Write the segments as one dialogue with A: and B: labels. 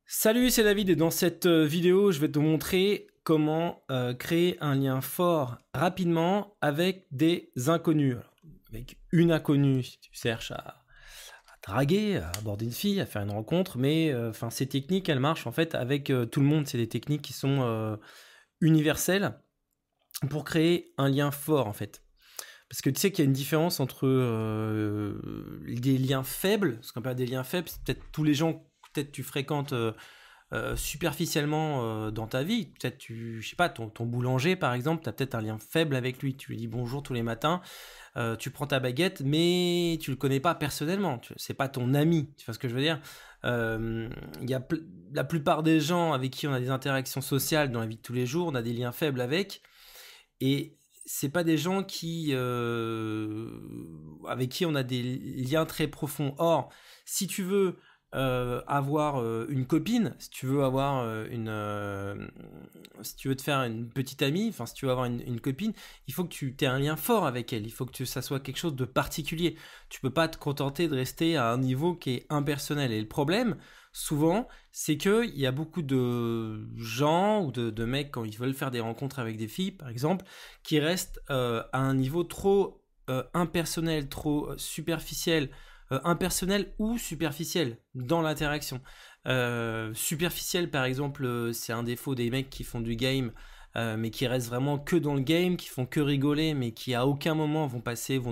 A: Salut, c'est David et dans cette vidéo, je vais te montrer comment créer un lien fort rapidement avec des inconnus. Alors, avec une inconnue, si tu cherches à draguer, à aborder une fille, à faire une rencontre, mais enfin ces techniques, elles marchent en fait avec tout le monde. C'est des techniques qui sont universelles pour créer un lien fort en fait. Parce que tu sais qu'il y a une différence entre des liens faibles, ce qu'on appelle des liens faibles, c'est peut-être tous les gens que peut-être tu fréquentes superficiellement dans ta vie. Peut-être je sais pas, ton boulanger par exemple, tu as peut-être un lien faible avec lui. Tu lui dis bonjour tous les matins, tu prends ta baguette, mais tu le connais pas personnellement. C'est pas ton ami. Tu vois ce que je veux dire? Il y a la plupart des gens avec qui on a des interactions sociales dans la vie de tous les jours, on a des liens faibles avec, et c'est pas des gens avec qui on a des liens très profonds. Or, si tu veux avoir une copine, si tu veux avoir si tu veux te faire une petite amie, enfin si tu veux avoir une copine, il faut que tu aies un lien fort avec elle, il faut que ça soit quelque chose de particulier. Tu peux pas te contenter de rester à un niveau qui est impersonnel. Et le problème, souvent, c'est qu'il y a beaucoup de gens ou de mecs, quand ils veulent faire des rencontres avec des filles, par exemple, qui restent à un niveau trop impersonnel, trop superficiel, impersonnel ou superficiel dans l'interaction. Superficiel, par exemple, c'est un défaut des mecs qui font du game, mais qui restent vraiment que dans le game, qui font que rigoler, mais qui à aucun moment vont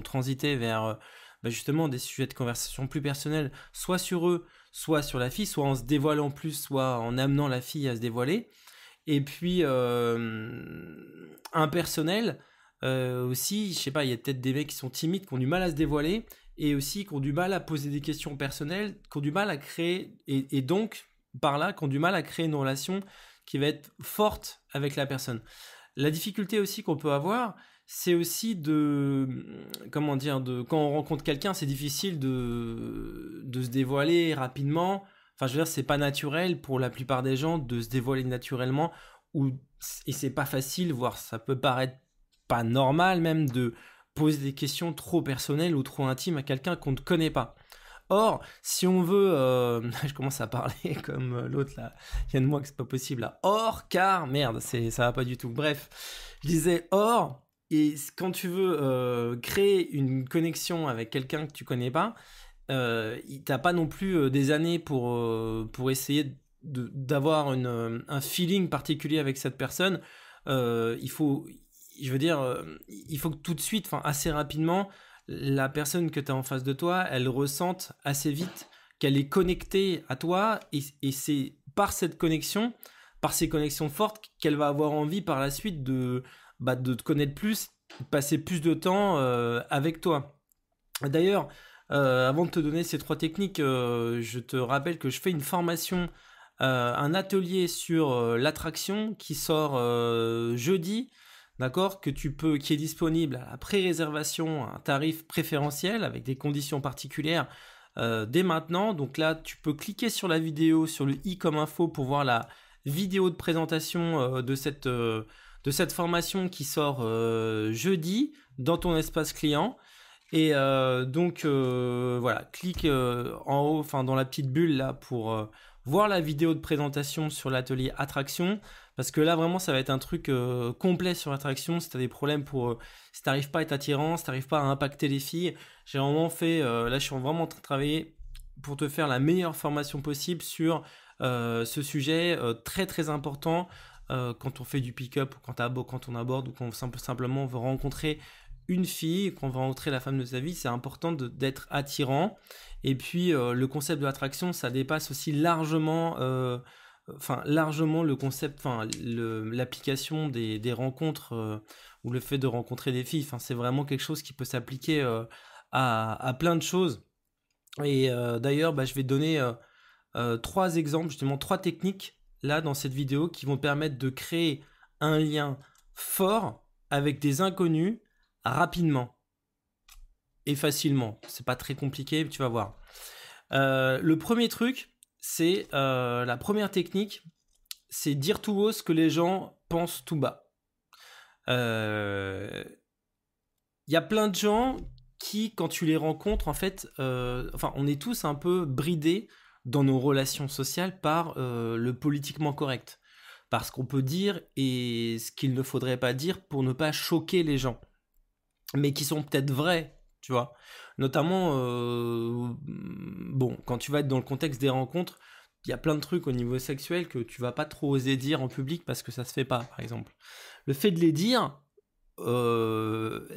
A: transiter vers justement des sujets de conversation plus personnels, soit sur eux, soit sur la fille, soit en se dévoilant plus, soit en amenant la fille à se dévoiler. Et puis impersonnel aussi, je sais pas, il y a peut-être des mecs qui sont timides, qui ont du mal à se dévoiler, et aussi qui ont du mal à poser des questions personnelles, qui ont du mal à créer, et donc par là, qui ont du mal à créer une relation qui va être forte avec la personne. La difficulté aussi qu'on peut avoir, c'est aussi comment dire, quand on rencontre quelqu'un, c'est difficile de se dévoiler rapidement. Enfin, je veux dire, c'est pas naturel pour la plupart des gens de se dévoiler naturellement, et c'est pas facile, voire ça peut paraître pas normal même de poser des questions trop personnelles ou trop intimes à quelqu'un qu'on ne connaît pas. Or, si on veut, je commence à parler comme l'autre là, il y a de moi que c'est pas possible là. Or, car, merde, ça va pas du tout. Bref, je disais or, et quand tu veux créer une connexion avec quelqu'un que tu connais pas, t'as pas non plus des années pour essayer d'avoir un feeling particulier avec cette personne. Il faut, je veux dire, il faut que tout de suite, enfin assez rapidement, la personne que tu as en face de toi, elle ressente assez vite qu'elle est connectée à toi, et c'est par cette connexion, par ces connexions fortes, qu'elle va avoir envie par la suite de te connaître plus, de passer plus de temps avec toi. D'ailleurs, avant de te donner ces trois techniques, je te rappelle que je fais une formation, un atelier sur l'attraction qui sort jeudi, d'accord, qui est disponible à la pré-réservation à un tarif préférentiel avec des conditions particulières dès maintenant. Donc là, tu peux cliquer sur la vidéo, sur le i comme info pour voir la vidéo de présentation de cette formation qui sort jeudi dans ton espace client. Et donc voilà, clique en haut, enfin dans la petite bulle là pour voir la vidéo de présentation sur l'atelier attraction, parce que là vraiment ça va être un truc complet sur l'attraction. Si tu as des problèmes si tu n'arrives pas à être attirant, si tu n'arrives pas à impacter les filles, j'ai vraiment fait, là je suis vraiment en train de travailler pour te faire la meilleure formation possible sur ce sujet très très important quand on fait du pick-up, ou quand on aborde, ou quand simplement veut rencontrer une fille, qu'on va rencontrer la femme de sa vie. C'est important d'être attirant. Et puis le concept de l'attraction, ça dépasse aussi largement le concept, l'application des rencontres ou le fait de rencontrer des filles. Enfin, c'est vraiment quelque chose qui peut s'appliquer à plein de choses. Et d'ailleurs, je vais donner trois exemples, justement trois techniques là dans cette vidéo qui vont permettre de créer un lien fort avec des inconnus rapidement et facilement. C'est pas très compliqué, mais tu vas voir. Le premier truc, c'est la première technique, c'est dire tout haut ce que les gens pensent tout bas. Il y a plein de gens qui, quand tu les rencontres, en fait, on est tous un peu bridés dans nos relations sociales par le politiquement correct. Parce qu'on peut dire et ce qu'il ne faudrait pas dire pour ne pas choquer les gens. Mais qui sont peut-être vrais, tu vois. Notamment, bon, quand tu vas être dans le contexte des rencontres, il y a plein de trucs au niveau sexuel que tu vas pas trop oser dire en public parce que ça se fait pas, par exemple. Le fait de les dire,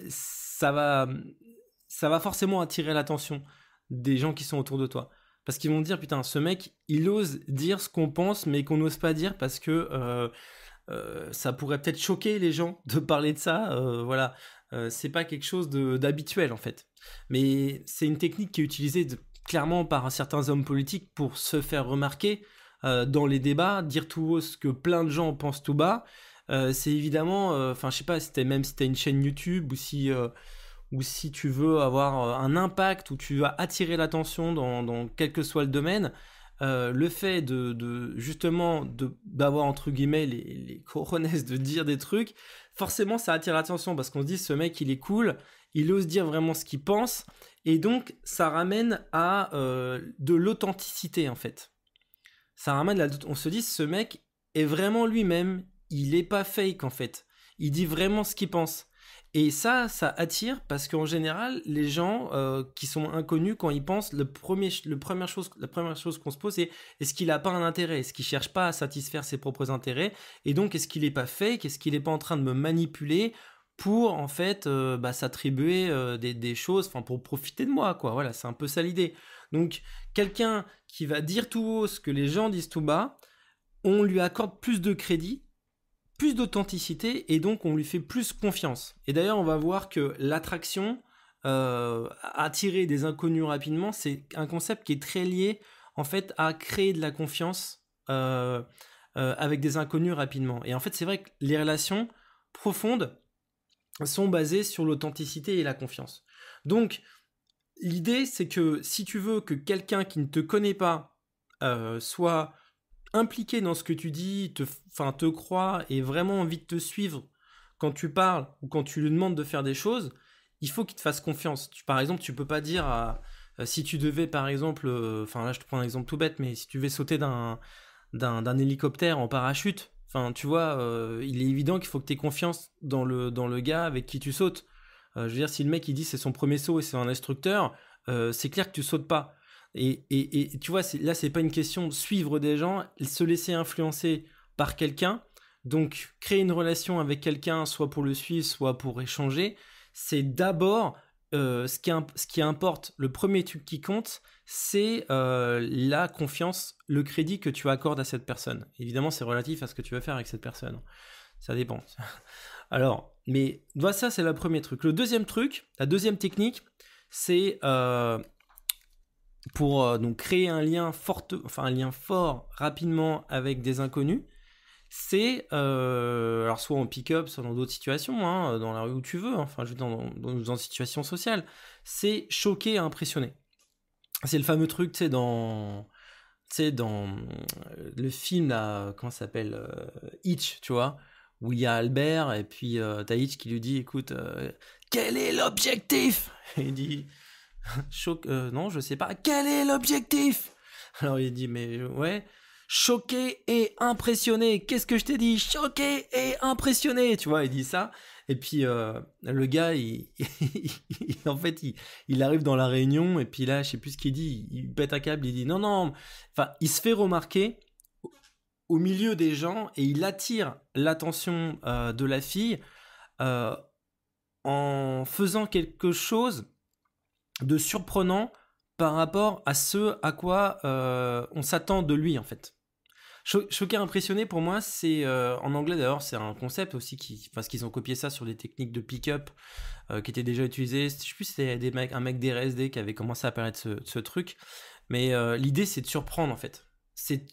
A: ça va forcément attirer l'attention des gens qui sont autour de toi. Parce qu'ils vont dire, putain, ce mec, il ose dire ce qu'on pense, mais qu'on n'ose pas dire parce que ça pourrait peut-être choquer les gens de parler de ça. Voilà, c'est pas quelque chose d'habituel en fait. Mais c'est une technique qui est utilisée clairement par certains hommes politiques pour se faire remarquer dans les débats, dire tout haut ce que plein de gens pensent tout bas. C'est évidemment, enfin, je sais pas, même si t'as une chaîne YouTube ou si tu veux avoir un impact, ou tu vas attirer l'attention dans quel que soit le domaine, le fait justement d'avoir entre guillemets les cojones de dire des trucs, forcément ça attire l'attention parce qu'on se dit ce mec il est cool, il ose dire vraiment ce qu'il pense, et donc ça ramène à de l'authenticité en fait. Ça ramène on se dit ce mec est vraiment lui-même, il est pas fake en fait, il dit vraiment ce qu'il pense. Et ça attire parce qu'en général, les gens qui sont inconnus, quand ils pensent, la première chose qu'on se pose, c'est est-ce qu'il n'a pas un intérêt? Est-ce qu'il ne cherche pas à satisfaire ses propres intérêts? Et donc, est-ce qu'il n'est pas fake? Est-ce qu'il n'est pas en train de me manipuler pour, en fait, s'attribuer des choses, enfin, pour profiter de moi, quoi. Voilà, c'est un peu ça l'idée. Donc, quelqu'un qui va dire tout haut ce que les gens disent tout bas, on lui accorde plus de crédit, plus d'authenticité, et donc on lui fait plus confiance. Et d'ailleurs, on va voir que l'attraction, attirer des inconnus rapidement, c'est un concept qui est très lié en fait à créer de la confiance avec des inconnus rapidement. Et en fait, c'est vrai que les relations profondes sont basées sur l'authenticité et la confiance. Donc, l'idée, c'est que si tu veux que quelqu'un qui ne te connaît pas soit impliqué dans ce que tu dis, te croit et vraiment envie de te suivre quand tu parles ou quand tu lui demandes de faire des choses, il faut qu'il te fasse confiance. Par exemple, tu peux pas dire si tu devais, par exemple, enfin là je te prends un exemple tout bête, mais si tu devais sauter d'un hélicoptère en parachute, enfin tu vois, il est évident qu'il faut que tu aies confiance dans le gars avec qui tu sautes. Je veux dire, si le mec il dit c'est son premier saut et c'est un instructeur, c'est clair que tu sautes pas. Et tu vois, là, c'est pas une question de suivre des gens, se laisser influencer par quelqu'un. Donc, créer une relation avec quelqu'un, soit pour le suivre, soit pour échanger, c'est d'abord ce qui importe. Le premier truc qui compte, c'est la confiance, le crédit que tu accordes à cette personne. Évidemment, c'est relatif à ce que tu vas faire avec cette personne. Ça dépend. Alors, mais ça, c'est le premier truc. Le deuxième truc, la deuxième technique, c'est pour donc créer un lien fort rapidement avec des inconnus, c'est alors soit en pick-up, soit dans d'autres situations, hein, dans la rue où tu veux, hein, enfin je veux dire dans une situation sociale, c'est choquer et impressionner. C'est le fameux truc, tu sais, dans le film là, comment ça s'appelle, Hitch, tu vois, où il y a Albert et puis t'as Hitch qui lui dit, écoute, quel est l'objectif? Et il dit non, je sais pas. Quel est l'objectif? Alors il dit, mais ouais, choqué et impressionné. Qu'est-ce que je t'ai dit? Choqué et impressionné. Tu vois, il dit ça. Et puis le gars, en fait, il arrive dans la réunion et puis là, je sais plus ce qu'il dit. Il pète un câble. Il dit non, non. Enfin, il se fait remarquer au milieu des gens et il attire l'attention de la fille en faisant quelque chose de surprenant par rapport à ce à quoi on s'attend de lui en fait. Choqué, impressionné, pour moi, c'est en anglais d'ailleurs, c'est un concept aussi parce qu'ils ont copié ça sur des techniques de pick-up qui étaient déjà utilisées. Je sais plus si c'était un mec d'RSD qui avait commencé à parler de ce truc, mais l'idée c'est de surprendre en fait. C'est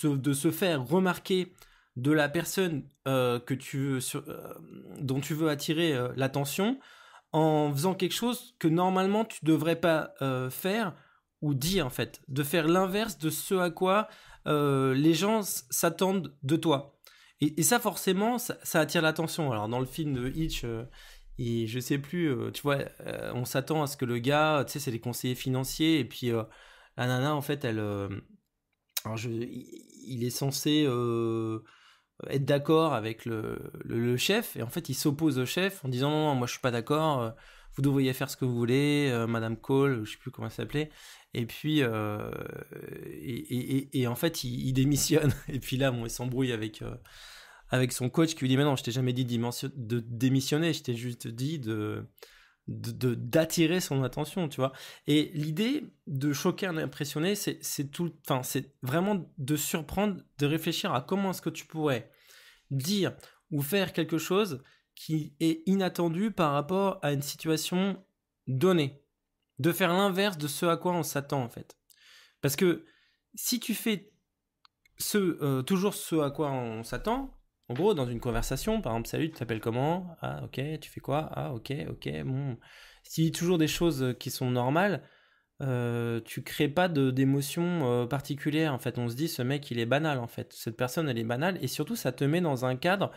A: de se faire remarquer de la personne dont tu veux attirer l'attention, en faisant quelque chose que normalement tu devrais pas faire ou dire en fait, de faire l'inverse de ce à quoi les gens s'attendent de toi. Et ça forcément, ça attire l'attention. Alors dans le film de Hitch, et je sais plus, tu vois, on s'attend à ce que le gars, tu sais, c'est les conseillers financiers, et puis la nana, en fait, alors il est censé être d'accord avec le chef, et en fait, il s'oppose au chef en disant non, non, moi je suis pas d'accord, vous devriez faire ce que vous voulez, Madame Cole, je sais plus comment elle s'appelait, et puis et en fait, il démissionne, et puis là, bon, il s'embrouille avec son coach qui lui dit mais non, je t'ai jamais dit de démissionner, je t'ai juste dit d'attirer son attention, tu vois. Et l'idée de choquer un impressionné, c'est vraiment de surprendre, de réfléchir à comment est-ce que tu pourrais dire ou faire quelque chose qui est inattendu par rapport à une situation donnée. De faire l'inverse de ce à quoi on s'attend, en fait. Parce que si tu fais toujours ce à quoi on s'attend, en gros, dans une conversation, par exemple, salut, tu t'appelles comment? Ah, ok, tu fais quoi? Ah, ok, bon. Si tu dis toujours des choses qui sont normales, tu crées pas d'émotions particulières. En fait, on se dit, ce mec, il est banal, en fait. Cette personne, elle est banale, et surtout, ça te met dans un cadre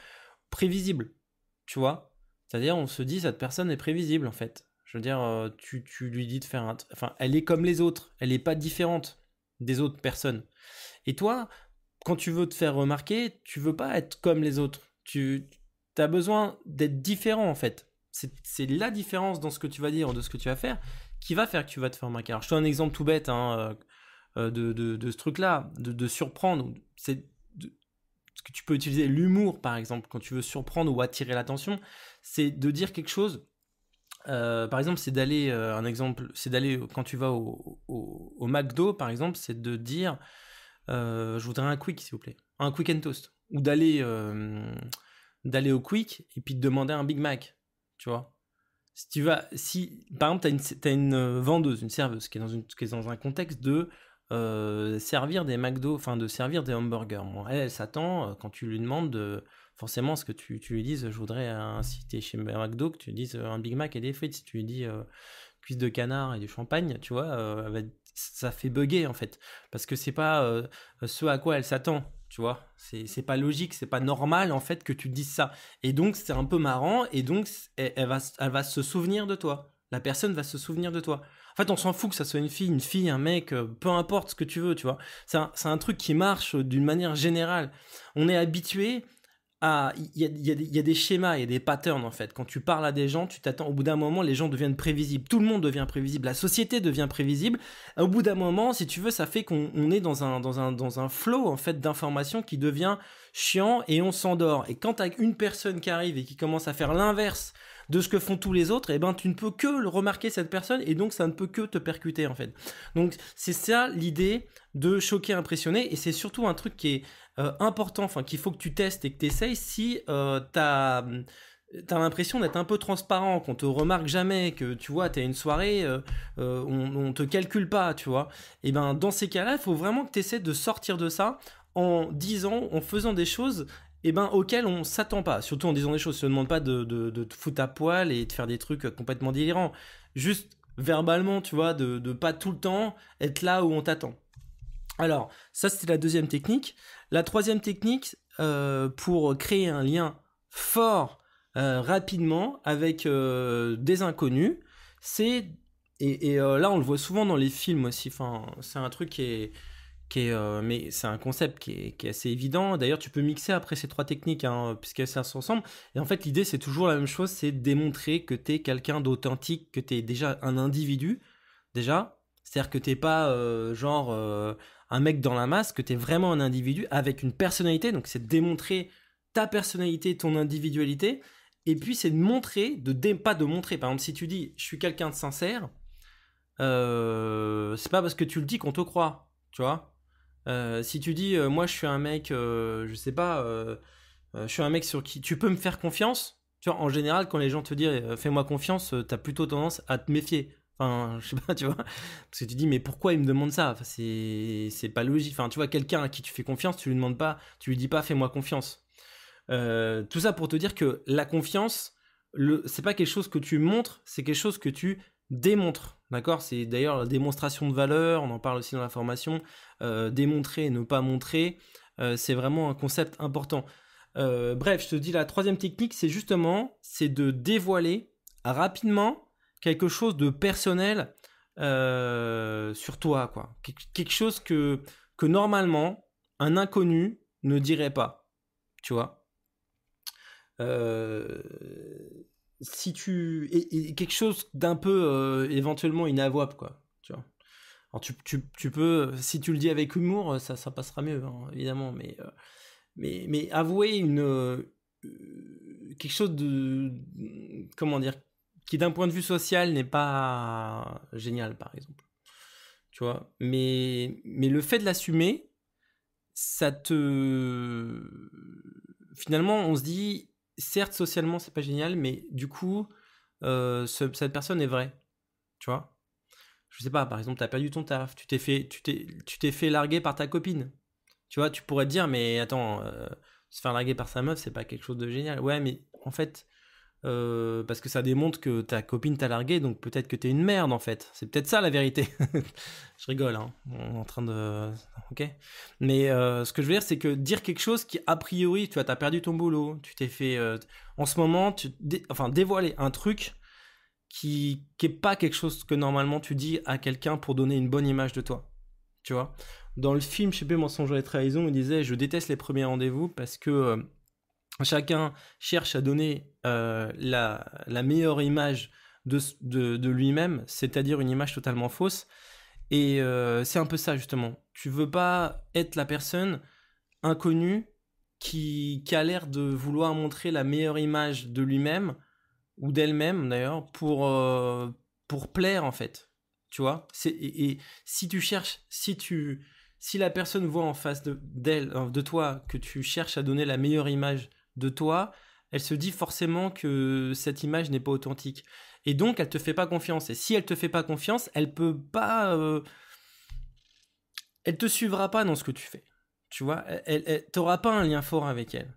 A: prévisible, tu vois? C'est-à-dire, on se dit, cette personne est prévisible, en fait. Je veux dire, tu lui dis de faire un... Enfin, elle est comme les autres, elle n'est pas différente des autres personnes. Et toi, quand tu veux te faire remarquer, tu veux pas être comme les autres. Tu as besoin d'être différent, en fait. C'est la différence dans ce que tu vas dire ou de ce que tu vas faire qui va faire que tu vas te faire remarquer. Alors, je te donne un exemple tout bête hein, de ce truc-là, de surprendre. Ce que tu peux utiliser l'humour, par exemple, quand tu veux surprendre ou attirer l'attention, c'est de dire quelque chose. Par exemple, c'est d'aller, un exemple, c'est d'aller quand tu vas au McDo, par exemple, c'est de dire je voudrais un quick, s'il vous plaît. Un quick and toast. Ou d'aller au quick et puis de demander un Big Mac. Tu vois. Si par exemple, t'as une vendeuse, une serveuse qui est dans un contexte de servir des McDo, enfin de servir des hamburgers. Bon, elle s'attend, quand tu lui demandes forcément ce que tu lui dises, je voudrais, si t'es chez McDo, que tu lui dises un Big Mac et des frites. Si tu lui dis cuisse de canard et du champagne, tu vois, ça fait bugger en fait. Parce que c'est pas ce à quoi elle s'attend, tu vois. C'est pas logique, c'est pas normal en fait que tu dises ça. Et donc c'est un peu marrant, et donc elle va se souvenir de toi. La personne va se souvenir de toi. En fait, on s'en fout que ça soit une fille, un mec, peu importe ce que tu veux, tu vois. C'est un truc qui marche d'une manière générale. On est habitué il y a des schémas, il y a des patterns en fait. Quand tu parles à des gens, tu t'attends, au bout d'un moment, les gens deviennent prévisibles. Tout le monde devient prévisible. La société devient prévisible. Au bout d'un moment, si tu veux, ça fait qu'on est dans un flow en fait d'informations qui devient chiant et on s'endort. Et quand t'as une personne qui arrive et qui commence à faire l'inverse de ce que font tous les autres, et ben tu ne peux que le remarquer cette personne et donc ça ne peut que te percuter en fait. Donc c'est ça l'idée de choquer, impressionner, et c'est surtout un truc qui est important, enfin qu'il faut que tu testes et que tu essayes si t'as l'impression d'être un peu transparent, qu'on te remarque jamais, que tu vois, t'as une soirée, on te calcule pas, tu vois. Et ben dans ces cas-là, il faut vraiment que tu essaies de sortir de ça en disant, en faisant des choses auxquelles on s'attend pas. Surtout en disant des choses, je te demande pas de te foutre à poil et de faire des trucs complètement délirants. Juste verbalement, tu vois, de pas tout le temps être là où on t'attend. Alors, ça c'était la deuxième technique. La troisième technique, pour créer un lien fort rapidement avec des inconnus, c'est, là on le voit souvent dans les films aussi, enfin, c'est un truc mais c'est un concept qui est assez évident. D'ailleurs, tu peux mixer après ces trois techniques, hein, puisqu'elles sont ensemble. Et en fait, l'idée, c'est toujours la même chose, c'est démontrer que tu es quelqu'un d'authentique, que tu es déjà un individu, déjà. C'est-à-dire que t'es pas un mec dans la masse, que tu es vraiment un individu avec une personnalité. Donc, c'est de démontrer ta personnalité, ton individualité. Et puis, c'est de montrer, pas de montrer. Par exemple, si tu dis, je suis quelqu'un de sincère, c'est pas parce que tu le dis qu'on te croit, tu vois. Si tu dis moi je suis un mec, je sais pas, je suis un mec sur qui tu peux me faire confiance, tu vois, en général quand les gens te disent fais-moi confiance, t'as plutôt tendance à te méfier. Enfin, je sais pas, tu vois, parce que tu dis mais pourquoi il me demande ça, enfin, c'est pas logique. Enfin, tu vois, quelqu'un à qui tu fais confiance, tu lui demandes pas, tu lui dis pas fais-moi confiance. Tout ça pour te dire que la confiance, c'est pas quelque chose que tu montres, c'est quelque chose que tu démontres. D'accord, c'est d'ailleurs la démonstration de valeur, on en parle aussi dans la formation. Démontrer et ne pas montrer, c'est vraiment un concept important. Bref, je te dis, la troisième technique, c'est de dévoiler rapidement quelque chose de personnel sur toi, quoi. Quelque chose que normalement, un inconnu ne dirait pas, tu vois. Euh, Si tu... et quelque chose d'un peu éventuellement inavouable, quoi, tu vois. Alors tu peux, si tu le dis avec humour, ça passera mieux, hein, évidemment, mais avouer quelque chose de, comment dire, qui d'un point de vue social n'est pas génial, par exemple. Tu vois, mais le fait de l'assumer, ça te... Finalement, on se dit, certes, socialement, c'est pas génial, mais du coup, cette personne est vraie, tu vois. Je sais pas, par exemple, t'as perdu ton taf, tu t'es fait larguer par ta copine. Tu vois, tu pourrais te dire, mais attends, se faire larguer par sa meuf, c'est pas quelque chose de génial. Ouais, mais en fait, parce que ça démontre que ta copine t'a largué, donc peut-être que t'es une merde en fait. C'est peut-être ça la vérité. Je rigole, hein. On est en train de. Ok. Mais ce que je veux dire, c'est que dire quelque chose qui, a priori, tu vois, t'as perdu ton boulot, tu t'es fait. En ce moment, enfin, dévoiler un truc qui est pas quelque chose que normalement tu dis à quelqu'un pour donner une bonne image de toi. Tu vois. Dans le film, je sais plus, Mensonge et trahison, il disait je déteste les premiers rendez-vous parce que chacun cherche à donner la meilleure image de lui-même, c'est-à-dire une image totalement fausse. Et c'est un peu ça justement. Tu veux pas être la personne inconnue qui a l'air de vouloir montrer la meilleure image de lui-même ou d'elle-même d'ailleurs pour plaire en fait. Tu vois, et si tu cherches, si la personne voit en face de toi que tu cherches à donner la meilleure image de toi, elle se dit forcément que cette image n'est pas authentique. Et donc, elle te fait pas confiance. Et si elle te fait pas confiance, elle peut pas, elle te suivra pas dans ce que tu fais. Tu vois, t'auras pas un lien fort avec elle.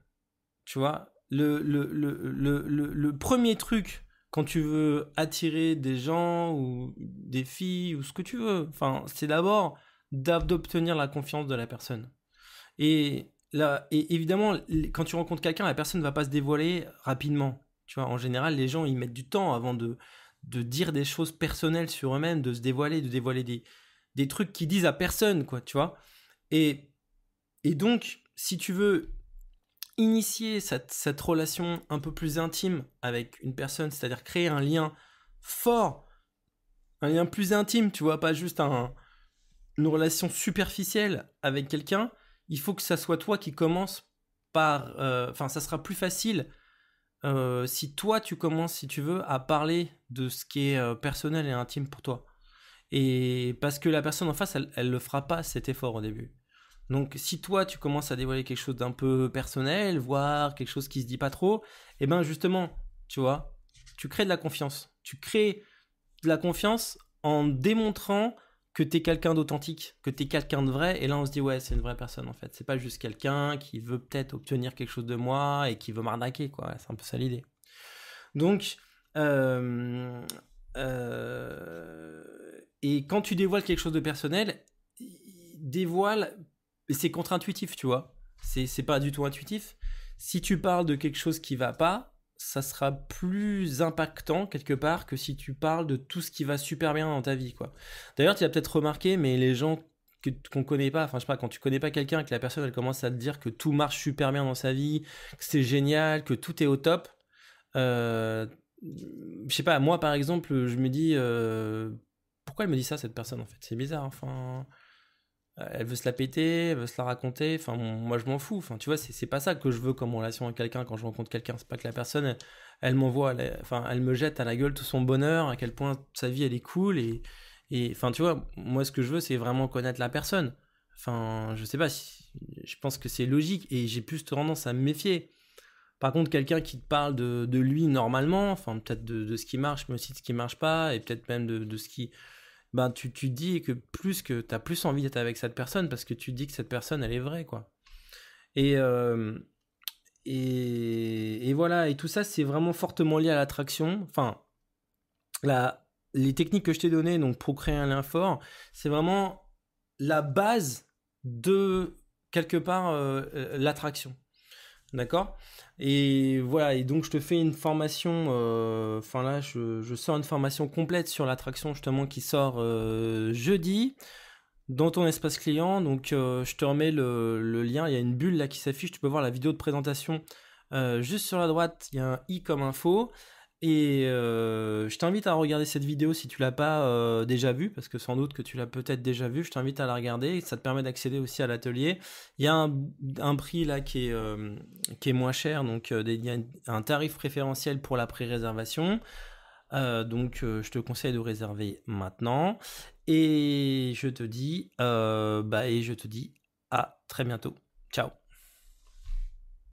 A: Tu vois, le premier truc quand tu veux attirer des gens ou des filles ou ce que tu veux, enfin, c'est d'abord d'obtenir la confiance de la personne. Et là, et évidemment, quand tu rencontres quelqu'un, la personne ne va pas se dévoiler rapidement. Tu vois, en général, les gens, ils mettent du temps avant de dire des choses personnelles sur eux-mêmes, de dévoiler des trucs qu'ils disent à personne, quoi, tu vois. Et, et donc, si tu veux initier cette relation un peu plus intime avec une personne, c'est-à-dire créer un lien fort, un lien plus intime, tu vois, pas juste une relation superficielle avec quelqu'un, il faut que ça soit toi qui commence par... Enfin, ça sera plus facile si toi tu commences, si tu veux, à parler de ce qui est personnel et intime pour toi. Et parce que la personne en face, elle le fera pas cet effort au début. Donc si toi tu commences à dévoiler quelque chose d'un peu personnel, voire quelque chose qui se dit pas trop, et ben justement, tu vois, tu crées de la confiance. Tu crées de la confiance en démontrant que t'es quelqu'un d'authentique, que t'es quelqu'un de vrai, et là on se dit ouais c'est une vraie personne en fait. C'est pas juste quelqu'un qui veut peut-être obtenir quelque chose de moi et qui veut m'arnaquer quoi. C'est un peu ça l'idée. Donc euh, euh, et quand tu dévoiles quelque chose de personnel, dévoile c'est contre-intuitif, tu vois. C'est pas du tout intuitif. Si tu parles de quelque chose qui va pas, ça sera plus impactant quelque part que si tu parles de tout ce qui va super bien dans ta vie, quoi. D'ailleurs, tu as peut-être remarqué, mais les gens qu'on connaît pas, enfin je sais pas, quand tu connais pas quelqu'un, que la personne elle commence à te dire que tout marche super bien dans sa vie, que c'est génial, que tout est au top, euh, je sais pas, moi par exemple, je me dis pourquoi elle me dit ça cette personne en fait, c'est bizarre, enfin elle veut se la péter, elle veut se la raconter. Enfin, moi, je m'en fous. Enfin, tu vois, c'est pas ça que je veux comme relation avec quelqu'un quand je rencontre quelqu'un. C'est pas que la personne, elle m'envoie, enfin, elle me jette à la gueule tout son bonheur, à quel point sa vie elle est cool. Enfin, tu vois, moi, ce que je veux, c'est vraiment connaître la personne. Enfin, je sais pas si, je pense que c'est logique et j'ai plus tendance à me méfier. Par contre, quelqu'un qui te parle de lui normalement, enfin, peut-être de ce qui marche, mais aussi de ce qui marche pas, et peut-être même de ce qui, ben tu te dis que t'as plus envie d'être avec cette personne parce que tu te dis que cette personne elle est vraie quoi. Et, et voilà, et tout ça c'est vraiment fortement lié à l'attraction. Enfin, les techniques que je t'ai données, donc pour créer un lien fort, c'est vraiment la base de quelque part l'attraction. D'accord? Et voilà, et donc je te fais une formation, enfin là, je sors une formation complète sur l'attraction justement qui sort jeudi dans ton espace client. Donc je te remets le lien, il y a une bulle là qui s'affiche, tu peux voir la vidéo de présentation juste sur la droite, il y a un i comme info. Et je t'invite à regarder cette vidéo si tu l'as pas déjà vue, parce que sans doute que tu l'as peut-être déjà vue. Je t'invite à la regarder, ça te permet d'accéder aussi à l'atelier. Il y a un prix là qui est moins cher, donc il y a un tarif préférentiel pour la pré-réservation. Donc je te conseille de réserver maintenant. Et je te dis à très bientôt. Ciao.